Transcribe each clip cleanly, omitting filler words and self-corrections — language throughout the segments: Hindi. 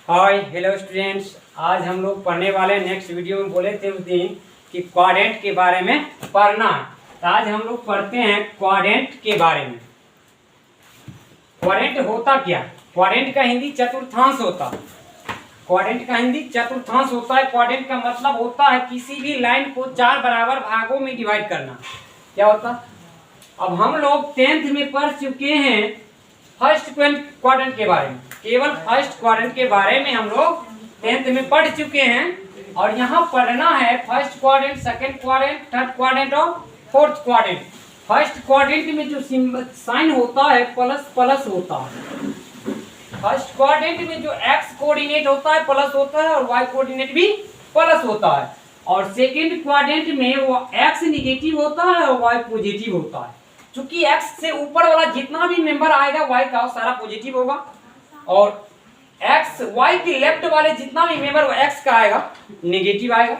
हाय हेलो स्टूडेंट्स, आज हम लोग पढ़ने वाले नेक्स्ट वीडियो में बोले थे उस दिन कि क्वाड्रेंट के बारे में पढ़ना है। तो आज हम लोग पढ़ते हैं क्वाड्रेंट के बारे में। क्वाड्रेंट होता क्या? क्वाड्रेंट का हिंदी चतुर्थांश होता है। क्वाड्रेंट का हिंदी चतुर्थांश होता है। क्वाड्रेंट का मतलब होता है किसी भी लाइन को 4 बराबर भागों में डिवाइड करना। क्या होता है? अब हम लोग 10th में पढ़ चुके हैं फर्स्ट क्वाड्रेंट के बारे में। केवल फर्स्ट क्वाड्रेंट के बारे में हम लोग 10th में पढ़ चुके हैं और यहाँ पढ़ना है first quadrant, second quadrant, third quadrant और फोर्थ क्वाड्रेंट। फर्स्ट क्वाड्रेंट में जो साइन होता है प्लस प्लस होता है। फर्स्ट क्वाड्रेंट में जो एक्स कोऑर्डिनेट होता है प्लस होता है और वाई कोऑर्डिनेट भी प्लस होता है। और सेकंड क्वाड्रेंट में वो एक्स निगेटिव होता है और वाई पॉजिटिव होता है। क्योंकि x से ऊपर वाला जितना भी मेंबर आएगा y का वो सारा पॉजिटिव होगा और x y के लेफ्ट वाले जितना भी मेंबर x का आएगा नेगेटिव आएगा।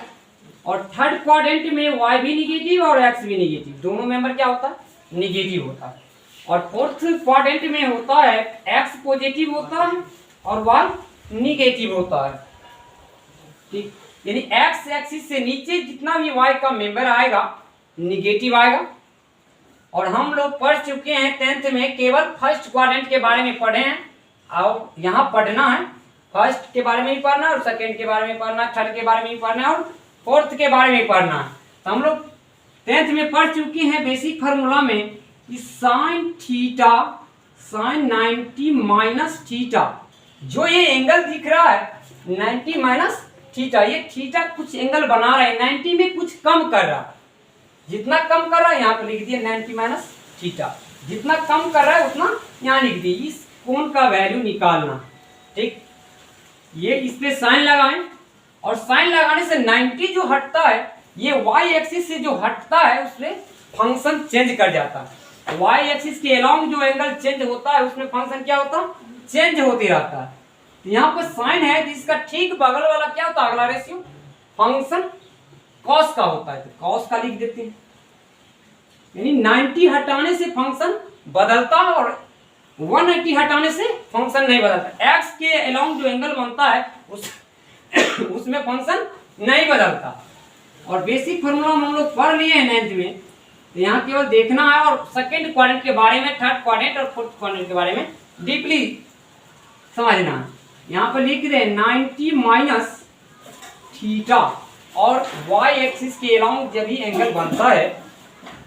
और थर्ड क्वाड्रेंट में y भी नेगेटिव और x भी नेगेटिव, दोनों मेंबर क्या होता है? नेगेटिव होता है। और फोर्थ क्वाड्रेंट में होता है x पॉजिटिव होता है और y नेगेटिव होता है। ठीक, यानी x एक्सिस से नीचे जितना भी y का मेंबर आएगा नेगेटिव आएगा। और हम लोग पढ़ चुके हैं 10th में केवल फर्स्ट क्वाड्रेंट के बारे में पढ़े हैं और यहाँ पढ़ना है फर्स्ट के बारे में भी पढ़ना है और सेकंड के बारे में पढ़ना है, थर्ड के बारे में भी पढ़ना है और फोर्थ के बारे में पढ़ना है। तो हम लोग 10th में पढ़ चुके हैं बेसिक फार्मूला में कि sine theta sine 90 minus theta, जो ये एंगल दिख रहा है 90 माइनस थीटा, ये थीटा कुछ एंगल बना रहा है, 90 में कुछ कम कर रहा है। जितना कम कर रहा है यहाँ पे लिख दिया 90 माइनस थीटा, जितना कम कर रहा है उतना यहाँ लिख दिए। इस कोण का वैल्यू निकालना। ठीक, ये इस पे साइन लगाएं और साइन लगाने से 90 जो हटता है ये वाई एक्सिस से जो हटता है उसमें फंक्शन चेंज कर जाता है। वाई एक्सिस के अलोंग जो एंगल चेंज होता है उसमें फंक्शन क्या होता है? चेंज होते रहता है। तो यहाँ पर साइन है तो इसका ठीक बगल वाला क्या होता है? अगला रेशियो फंक्शन कॉस का होता है, तो कॉस का लिख देते हैं। यानी 90 हटाने से फंक्शन बदलता है और 180 हटाने से फंक्शन नहीं बदलता। x के अलोंग जो एंगल बनता है उसमें फंक्शन नहीं बदलता। और बेसिक फार्मूला हम लोग पढ़ लिए हैं 9th में, तो यहाँ केवल देखना है और सेकंड क्वाड्रेंट के बारे में, थर्ड क्वाड्रेंट और फोर्थ क्वाड्रेंट के बारे में डीपली समझना है। यहाँ पर लिख रहे 90 माइनस थीटा और y एक्सिस के अलोंग जब भी एंगल बनता है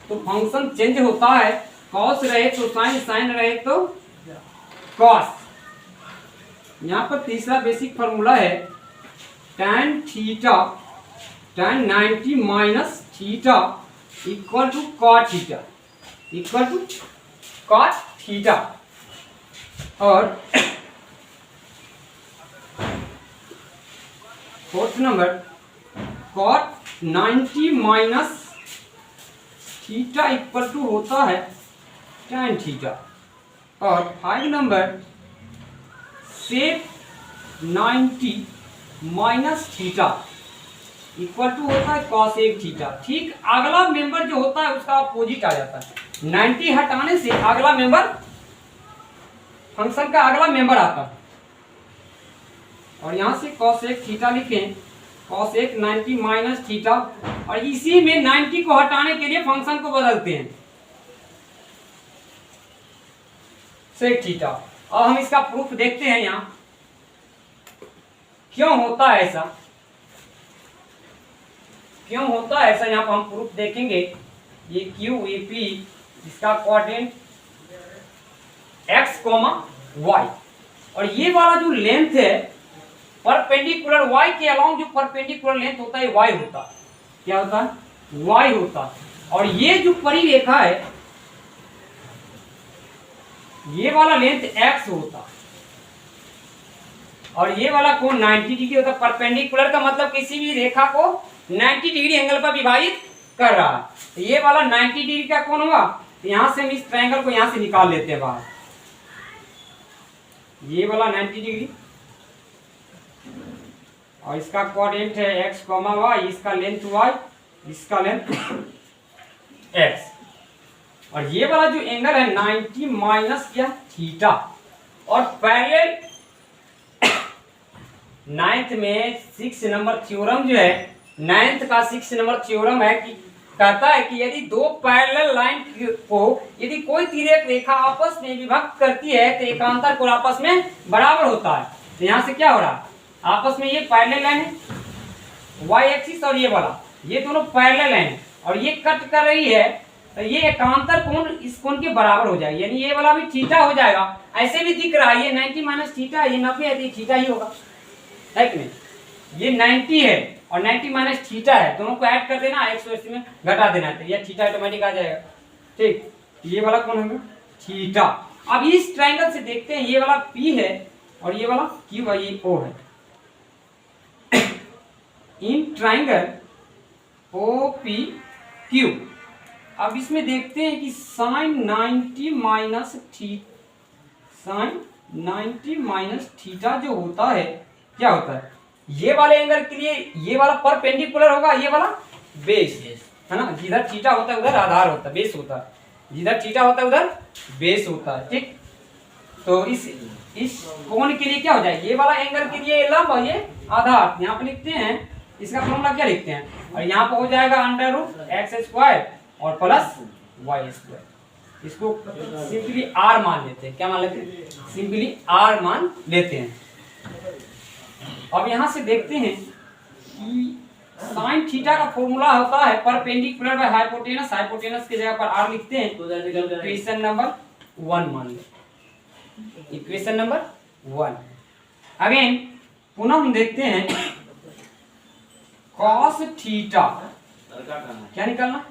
तो फंक्शन चेंज होता है। कॉस रहे तो साइन, साइन रहे तो कॉस। यहाँ पर तीसरा बेसिक फार्मूला है tan theta tan 90 minus theta equal to cot theta, equal to cot theta. और fourth number cot 90 minus theta equal to होता है tan थीटा। और 5 number sec 90 minus theta equal to होता है cosec थीटा। ठीक अगला मेंबर जो होता है उसका अपोजिट आ जाता है। 90 हटाने से अगला मेंबर, फंक्शन का अगला मेंबर आता है। और यहां से cosec थीटा लिखें, cosec 90 माइनस थीटा। और इसी में 90 को हटाने के लिए फंक्शन को बदलते हैं sec थीटा। अब हम इसका प्रूफ देखते हैं यहाँ क्यों होता है ऐसा, क्यों होता है ऐसा। यहाँ पर हम प्रूफ देखेंगे। ये क्यू ये पी इसका क्वाड्रेंट x, y और ये वाला जो लेंथ है परपेंडिकुलर y के अलोंग जो परपेंडिकुलर लेंथ होता है y होता है। क्या होता है? y होता है। और ये जो परिरेखा है ये वाला लेंथ x होता है और ये वाला कोण 90 डिग्री होता है। परपेंडिकुलर का मतलब किसी भी रेखा को 90 डिग्री एंगल पर विभाजित कर रहा है। तो ये वाला 90 डिग्री का कोण हुआ, तो यहां से हम इस ट्रायंगल को यहां से निकाल लेते हैं बाहर। ये वाला 90 डिग्री और इसका कोऑर्डिनेट है x, y, इसका लेंथ y, इसका लेंथ x। और ये वाला जो एंगल है 90 माइनस क्या? थीटा। और पैरेलल नाइन्थ में 6 नंबर थ्योरम जो है, नाइन्थ का 6 नंबर थ्योरम है कि कहता है कि यदि दो पैरेलल लाइन को यदि कोई तिर्यक रेखा आपस में विभक्त करती है तो एकांतर कोण आपस में बराबर होता है। तो यहाँ से क्या हो रहा है, आपस में ये पैरेलल लाइन है वाई एक्सिस और ये वाला, ये दोनों पैरेलल लाइन है और ये कट कर रही है, तो ये एकांतर कोण इस कोण के बराबर हो जाएगा, यानी ये वाला भी थीटा हो जाएगा। ऐसे भी दिख रहा है ये 90 माइनस थीटा, ये 90 है तो ये थीटा ही होगा, है कि नहीं। ये 90 है और 90 माइनस थीटा है, दोनों को ऐड कर देना, 180 में घटा देना, तो ये थीटा ऑटोमेटिक आ जाएगा। ठीक, ये वाला कौन होगा, थीटा। अब इस ट्रायंगल से देखते हैं, ये वाला P है और ये वाला Q है, ये O है। इन ट्रायंगल OPQ, अब इसमें देखते हैं कि साइन 90 माइनस थीटा जो होता है क्या होता है, ये वाले एंगल के लिए ये वाला परपेंडिकुलर होगा, ये वाला बेस है ना, जिधर थीटा होता है उधर आधार होता है, बेस होता है, जिधर थीटा होता है उधर बेस होता है। ठीक, तो इस कोण के लिए क्या हो जाए, ये वाला एंगल के लिए लंब और ये आधार, यहाँ पे लिखते हैं इसका फॉर्मूला क्या लिखते हैं, और यहाँ पे हो जाएगा √x² और प्लस y²। इसको सिंपली r मान लेते हैं, क्या मान लेते हैं, सिंपली r मान लेते हैं। अब यहाँ से देखते हैं कि साइन थीटा का फॉर्मूला होता है परपेंडिकुलर बाय हाइपोटेनस, हाइपोटेनस की जगह पर r लिखते हैं, इक्वेशन नंबर 1 मान लें, इक्वेशन नंबर 1। अगेन पुनः हम देखते हैं cos थीटा, क्या निकालना,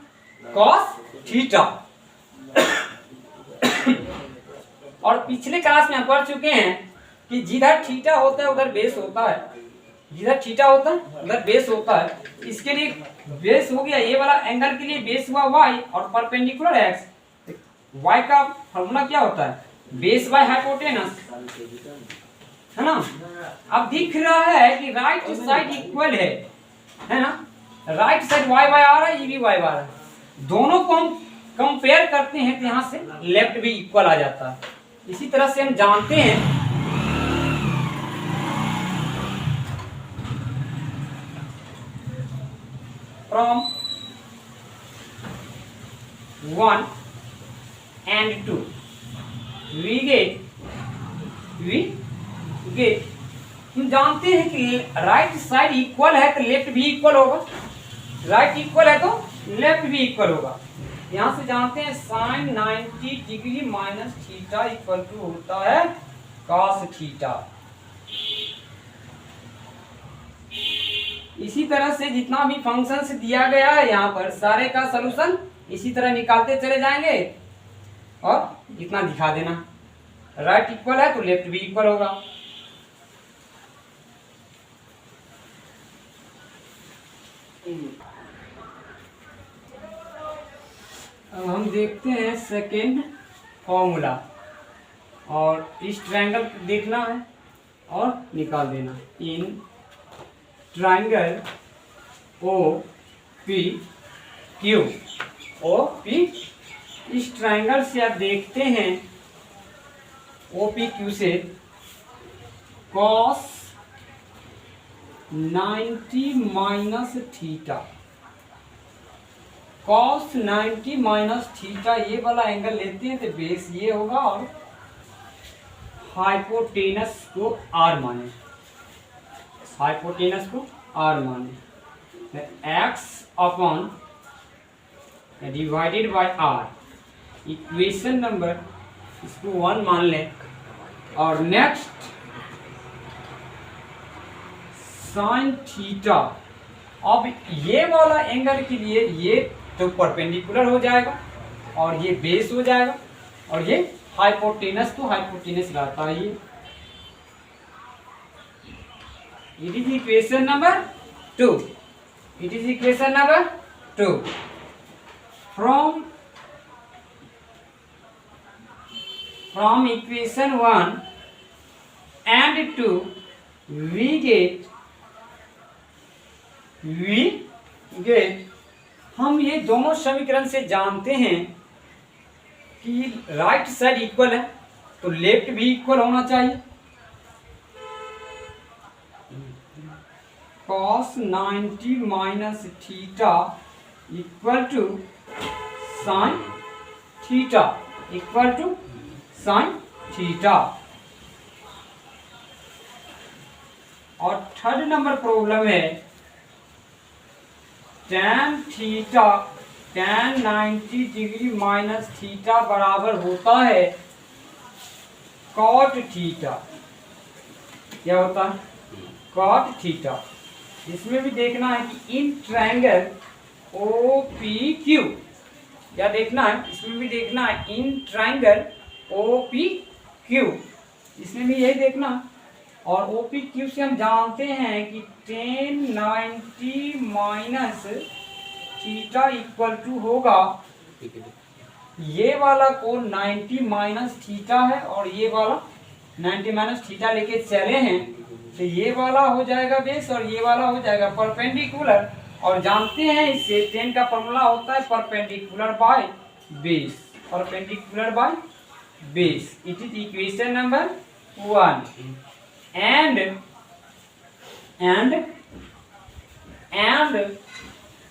cos थीटा। और पिछले क्लास में हम पढ़ चुके हैं कि जिधर थीटा होता है उधर बेस होता है, जिधर थीटा होता है उधर बेस होता है। इसके लिए बेस हो गया, ये वाला एंगल के लिए बेस हुआ y और परपेंडिकुलर x। y का फॉर्मूला क्या होता है, बेस बाय हाइपोटेनस, है ना। अब दिख रहा है कि राइट साइड इक्वल है ना, right side y by r है, ये भी y बाय आर है, दोनों को हम कंपेयर करते हैं तो यहाँ से लेफ्ट भी इक्वल आ जाता है। इसी तरह से हम जानते हैं फ्रॉम 1 and 2 we get हम जानते हैं कि राइट साइड इक्वल है तो लेफ्ट भी इक्वल होगा, राइट इक्वल है तो लेफ्ट भी इक्वल होगा। यहाँ से जानते हैं sine 90 degree minus theta equal to होता है कॉस थीटा। इसी तरह से जितना भी फंक्शन से दिया गया है यहाँ पर सारे का सलूशन इसी तरह निकालते चले जाएंगे और इतना दिखा देना, राइट इक्वल है तो लेफ्ट भी इक्वल होगा। अब हम देखते हैं सेकेंड फॉर्मूला, और इस ट्रायंगल देखना है और निकाल देना। इन ट्रायंगल OPQ, इस ट्रायंगल से आप देखते हैं OPQ से cos 90 minus theta, cos 90 minus theta ये वाला एंगल लेते हैं तो बेस ये होगा और हाइपोटेनस को r माने, हाइपोटेनस को r माने, x upon divided by r, equation number इसको 1 मान लें। और नेक्स्ट साइन थीटा, अब ये वाला एंगल के लिए ये तो परपेंडिकुलर हो जाएगा और ये बेस हो जाएगा और ये हाइपोटेनस तो हाइपोटेनस रहता है ये। It is equation number 2, it is equation number 2। From equation 1 and 2 we get हम ये दोनों समीकरण से जानते हैं कि राइट साइड इक्वल है तो लेफ्ट भी इक्वल होना चाहिए। cos 90 minus theta equal to sine theta equal to sine theta. और थर्ड नंबर प्रॉब्लम है tan theta tan 90 degree minus theta बराबर होता है cot थीटा। क्या होता है? cot theta. इसमें भी देखना है कि इन ट्रायंगल OPQ, क्या देखना है? इसमें भी देखना है इन ट्रायंगल OPQ, इसमें भी यही देखना है। और OPQ से हम जानते हैं कि tan 90 minus theta equal to होगा, ये वाला कोण 90 माइनस थीटा है और ये वाला 90 माइनस थीटा लेके चले हैं, तो ये वाला हो जाएगा बेस और ये वाला हो जाएगा परपेंडिकुलर। और जानते हैं इससे tan का फॉर्मूला होता है perpendicular by base, perpendicular by base. It is equation number 1। and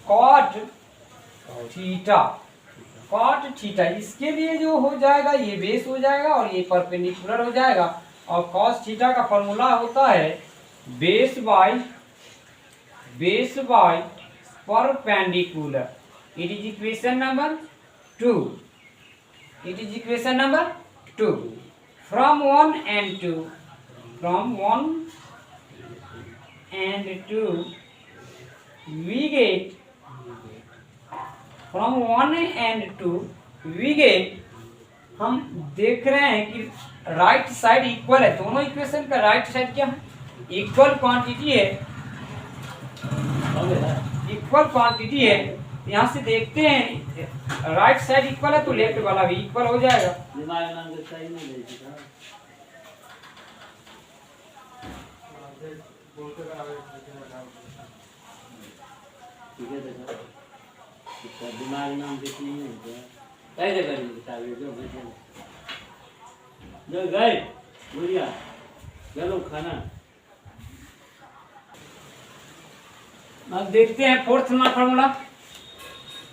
cot theta इसके लिए जो हो जाएगा ये बेस हो जाएगा और ये परपेंडिकुलर हो जाएगा। और cos थीटा का फॉर्मूला होता है base by perpendicular. It is equation number 2। It is equation number 2। From 1 and 2 we get from 1 and 2 we get, हम देख रहे हैं कि राइट साइड इक्वल है, दोनों इक्वेशन का राइट साइड क्या है? इक्वल क्वांटिटी है, इक्वल क्वांटिटी है। यहाँ से देखते हैं राइट साइड इक्वल है तो लेफ्ट वाला भी इक्वल हो जाएगा। दिमाग नाम कितनी है कैसे करेंगे सारे जो गए बुढ़िया चलो खाना। अब देखते हैं फोर्थ नंबर फॉर्मूला।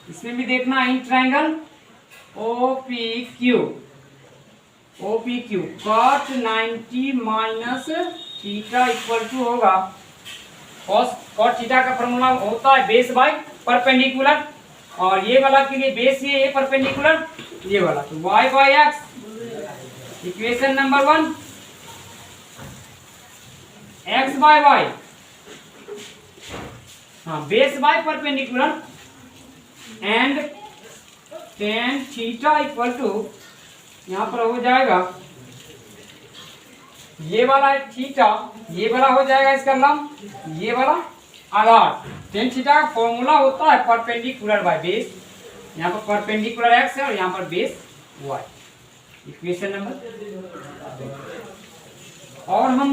इसमें भी देखना in triangle OPQ cot 90 minus theta equal to होगा cot थीटा का फॉर्मूला होता है बेस बाय परपेंडिकुलर। और ये वाला के लिए बेस ये परपेंडिकुलर ये वाला, तो y by x equation number 1, x by y, हाँ base by perpendicular and tan theta equal to यहाँ पर हो जाएगा ये वाला थीटा, ये वाला हो जाएगा इसका लंब, ये वाला आधार। tan थीटा का फॉर्मूला होता है परपेंडिकुलर बाय बेस, यहाँ पर परपेंडिकुलर x है और यहाँ पर बेस y। Equation number. और हम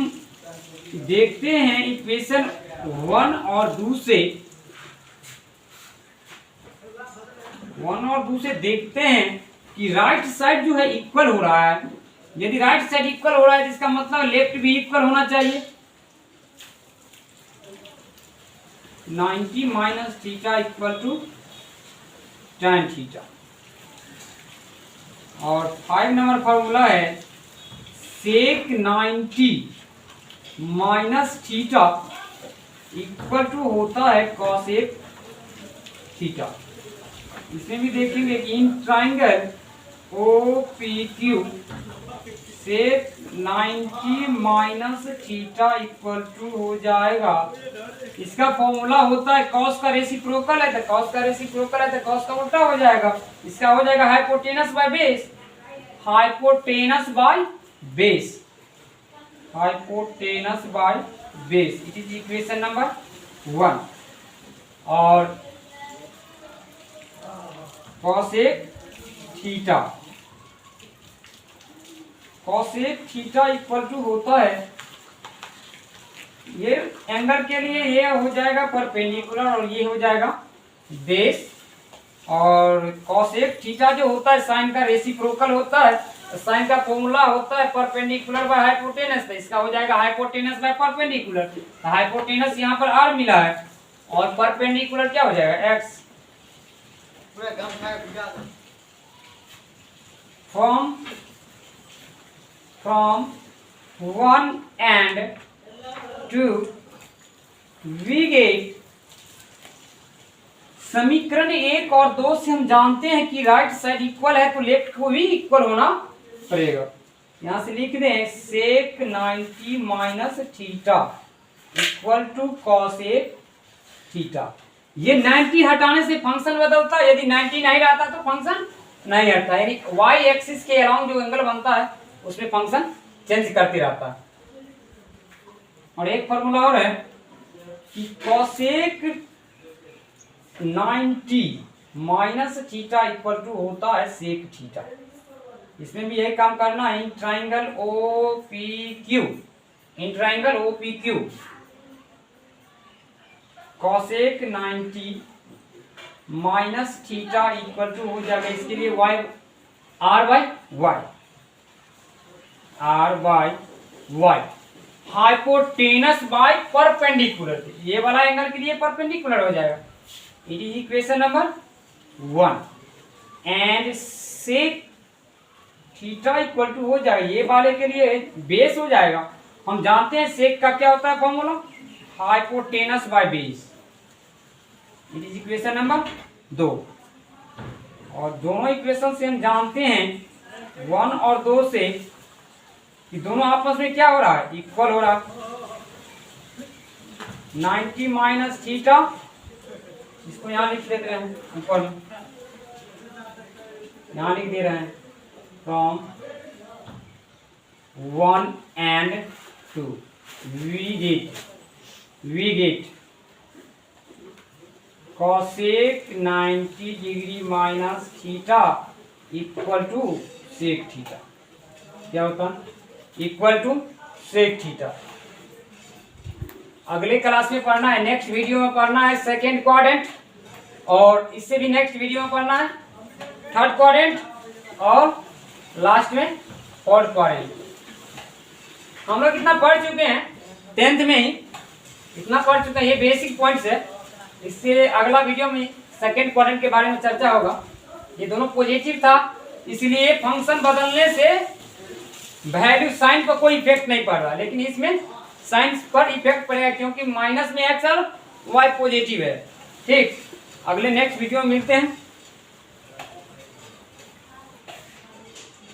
देखते हैं इक्वेशन 1 और 2 से, 1 और 2 से देखते हैं कि राइट साइड जो है इक्वल हो रहा है। यदि राइट साइड इक्वल हो रहा है तो इसका मतलब लेफ्ट भी इक्वल होना चाहिए। 90 minus theta equal to tan theta. और 5 नंबर फॉर्मूला है sec 90 minus theta equal to होता है cosec थीटा। इसमें भी देखेंगे कि in triangle OPQ sec 90 minus theta equal to हो जाएगा, इसका फॉर्मूला होता है cos का रेसिप्रोकल है तो cos का रेसिप्रोकल है तो cos का उल्टा हो जाएगा। इसका हो जाएगा hypotenuse by base, hypotenuse by base, hypotenuse by base. It is equation number 1। और cosec theta, cosec theta equal to होता है, ये एंगल के लिए ये हो जाएगा परपेंडिकुलर और ये हो जाएगा बेस। और cosec थीटा जो होता है साइन का रेसिप्रोकल होता है साइन का फॉर्मूला होता है परपेंडिकुलर बाय हाइपोटेनस, तो इसका हो जाएगा हाइपोटेनस बाय परपेंडिकुलर। तो हाइपोटेनस यहाँ पर r मिला है और परपेंडिकुलर क्या हो जाएगा x। From 1 and 2 we get, समीकरण 1 और 2 से हम जानते हैं कि राइट साइड इक्वल है तो लेफ्ट को भी इक्वल होना पड़ेगा। यहां से लिख दें sec 90 minus theta equal to cosec theta. ये 90 हटाने से फंक्शन बदलता है, यदि 90 नहीं रहता तो फंक्शन नहीं हटता, यानी y एक्सिस के अराउंड जो एंगल बनता है उसमें फंक्शन चेंज करते रहता है। और एक फॉर्मूला और है कि cosec 90 minus theta equal to होता है सेक थीटा। इसमें भी यही काम करना है, in triangle OPQ cosec 90 minus theta equal to हो जाएगा, इसके लिए r by y hypotenuse by perpendicular, ये वाला एंगल के लिए परपेंडिकुलर हो जाएगा। It is equation number 1 and sec theta equal to हो जाएगा, ये वाले के लिए बेस हो जाएगा। हम जानते हैं सेक का क्या होता है formula, hypotenuse by base. It is equation number 2। और दोनों इक्वेशन से हम जानते हैं 1 और 2 से कि दोनों आपस में क्या हो रहा है, इक्वल हो रहा है। 90 माइनस थीटा, इसको यहाँ लिख देते हैं ऊपर में, यहाँ लिख दे रहे हैं from 1 and 2 we get cosec 90 degree minus theta equal to sec theta. क्या होता है, इक्वल टू सेक थीटा। अगले क्लास में पढ़ना है, नेक्स्ट वीडियो में पढ़ना है सेकेंड क्वाड्रेंट, और इससे भी नेक्स्ट वीडियो में पढ़ना है थर्ड क्वाड्रेंट, और लास्ट में फोर्थ क्वाड्रेंट। हम लोग इतना पढ़ चुके हैं 10th में ही, इतना पढ़ चुके हैं, ये बेसिक पॉइंट्स है। इससे अगला वीडियो में सेकेंड क्वाड्रेंट के बारे में चर्चा होगा। ये दोनों पॉजिटिव था, इसलिए फंक्शन बदलने से वैल्यू साइन पर कोई इफेक्ट नहीं पड़ रहा, लेकिन इसमें साइन पर इफेक्ट पड़ेगा क्योंकि माइनस में एक्स और वाई पॉजिटिव है। ठीक, अगले नेक्स्ट वीडियो में मिलते हैं।